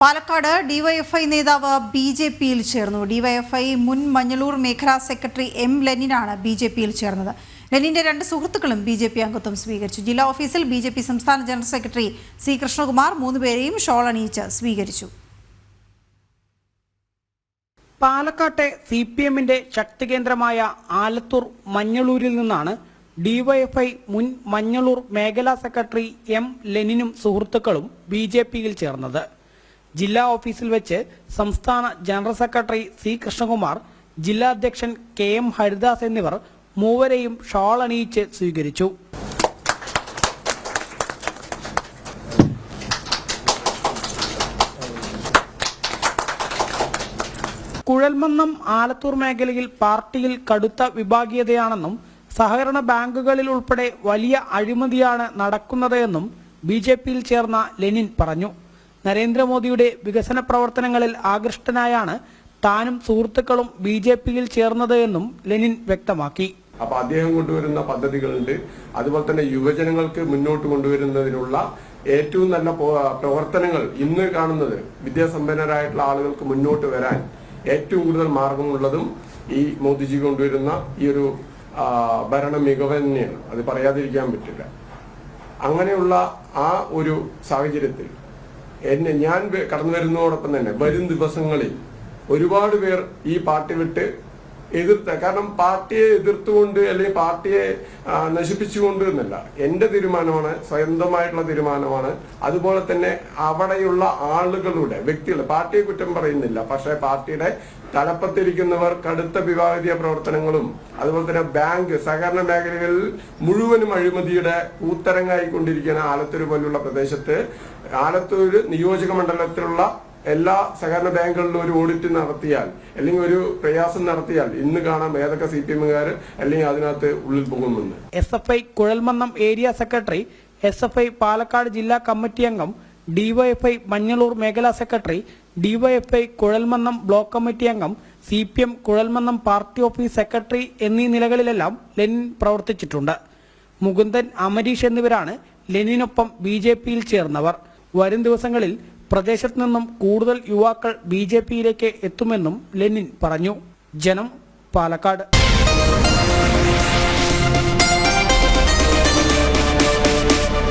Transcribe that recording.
Palakkad DYFI നേതാവ് ബിജെപിയിൽ ചേർന്നു. ഡിവൈഎഫ്ഐ മുൻ മഞ്ഞളൂർ മേഖലാ സെക്രട്ടറി എം ലെനിനാണ് ബിജെപിയിൽ ചേർന്നത്. ലെനിന്റെ രണ്ട് സുഹൃത്തുക്കളും ബിജെപി അംഗത്വം സ്വീകരിച്ചു. ജില്ലാ ഓഫീസിൽ ബിജെപി സംസ്ഥാന ജനറൽ സെക്രട്ടറി സി കൃഷ്ണകുമാർ 3 പേരെയും ഷോൾ അണിയിച്ച് സ്വീകരിച്ചു. പാലക്കാട്ടെ CPMന്റെ ശക്തികേന്ദ്രമായ ആലത്തൂർ മഞ്ഞളൂരിൽ നിന്നാണ് ഡിവൈഎഫ്ഐ മുൻ മഞ്ഞളൂർ മേഖലാ സെക്രട്ടറി എം ലെനിനും സുഹൃത്തുക്കളും ബിജെപിയിൽ ചേർന്നത്. ജില്ലാ ഓഫീസിൽ വെച്ച് സംസ്ഥാന ജനറൽ സെക്രട്ടറി സി കൃഷ്ണകുമാർ, ജില്ലാ അധ്യക്ഷൻ KM ഹരിദാസ് എന്നിവർ 3 പേരെയും ഷാൾ അണിയിച്ച് സ്വീകരിച്ചു. കുഴൽമന്നം ആലത്തൂർ മേഖലയിൽ പാർട്ടിയിൽ കടുത്ത വിഭാഗീയതയാണെന്നും സഹകരണ ബാങ്കുകളിൽ ഉൾപ്പെടെ വലിയ അഴിമതിയാണ് നടക്കുന്നതെന്നും ബിജെപിയിൽ ചേർന്ന ലെനിൻ പറഞ്ഞു. നരേന്ദ്രമോദിയുടെ വികസന പ്രവർത്തനങ്ങളിൽ ആകൃഷ്ടനായാണ് താനും സുഹൃത്തുക്കളും ബിജെപിയിൽ ചേർന്നത് എന്നും ലെനിൻ വ്യക്തമാക്കി. അപ്പോൾ അദ്ദേഹം കൊണ്ടുവരുന്ന പദ്ധതികളുണ്ട്, അതുപോലെ തന്നെ യുവജനങ്ങൾക്ക് മുന്നോട്ട് കൊണ്ടുവരുന്നതിനുള്ള ഏറ്റവും നല്ല പ്രവർത്തനങ്ങൾ ഇന്ന് കാണുന്നത് വിദ്യാസമ്പന്നരായിട്ടുള്ള ആളുകൾക്ക് മുന്നോട്ട് വരാൻ ഏറ്റവും കൂടുതൽ മാർഗമുള്ളതും ഈ മോദിജി കൊണ്ടുവരുന്ന ഈ ഒരു ഭരണ മികവ് തന്നെയാണ്. അത് പറയാതിരിക്കാൻ പറ്റില്ല. അങ്ങനെയുള്ള ആ ഒരു സാഹചര്യത്തിൽ ഞാൻ കടന്നു വരുന്നതോടൊപ്പം തന്നെ വരും ദിവസങ്ങളിൽ ഒരുപാട് പേർ ഈ പാർട്ടി വിട്ട് കാരണം പാർട്ടിയെ എതിർത്തുകൊണ്ട് അല്ലെങ്കിൽ പാർട്ടിയെ നശിപ്പിച്ചുകൊണ്ട് എന്നല്ല, എൻ്റെ തീരുമാനമാണ്, സ്വന്തമായിട്ടുള്ള തീരുമാനമാണ്. അതുപോലെ തന്നെ അവിടെയുള്ള ആളുകളുടെ വ്യക്തികളുടെ, പാർട്ടിയെ കുറ്റം പറയുന്നില്ല, പക്ഷേ പാർട്ടിയുടെ തലപ്പത്തിരിക്കുന്നവർ കടുത്ത വിവാദീയ പ്രവർത്തനങ്ങളും അതുപോലെ തന്നെ ബാങ്ക് സഹകരണ മേഖലകളിൽ മുഴുവനും അഴിമതിയുടെ കൂത്തരങ്ങായിക്കൊണ്ടിരിക്കുന്ന ആലത്തൂർ പോലുള്ള പ്രദേശത്ത്, ആലത്തൂർ നിയോജക മണ്ഡലത്തിലുള്ള എല്ലാ സഹകരണ ബാങ്കുകളിലും ഒരു ഓഡിറ്റ് നടത്തിയാൽ അല്ലെങ്കിൽ ഒരു പ്രയാസം നടത്തിയാൽ ഇന്ന് കാണാം ഏതൊക്കെ CPMകാർ അല്ലെങ്കിൽ അതിനകത്ത് ഉള്ളിൽ പോകുമെന്ന്. SFI Kuzhalmannam area secretary, SFI Palakkad ജില്ലാ കമ്മിറ്റി അംഗം, ഡിവൈഎഫ്ഐ മഞ്ഞളൂർ മേഖലാ secretary, DYFI Kuzhalmannam block committee അംഗം, CPM Kuzhalmannam party office secretary എന്നീ നിലകളിലെല്ലാം ലെനിൻ പ്രവർത്തിച്ചിട്ടുണ്ട്. മുകുന്ദൻ, അമരീഷ് എന്നിവരാണ് ലെനിനൊപ്പം ബിജെപിയിൽ ചേർന്നവർ. വരും ദിവസങ്ങളിൽ പ്രദേശത്ത് നിന്നും കൂടുതൽ യുവാക്കൾ ബിജെപിയിലേക്ക് എത്തുമെന്നും ലെനിൻ പറഞ്ഞു. ജനം, പാലക്കാട്.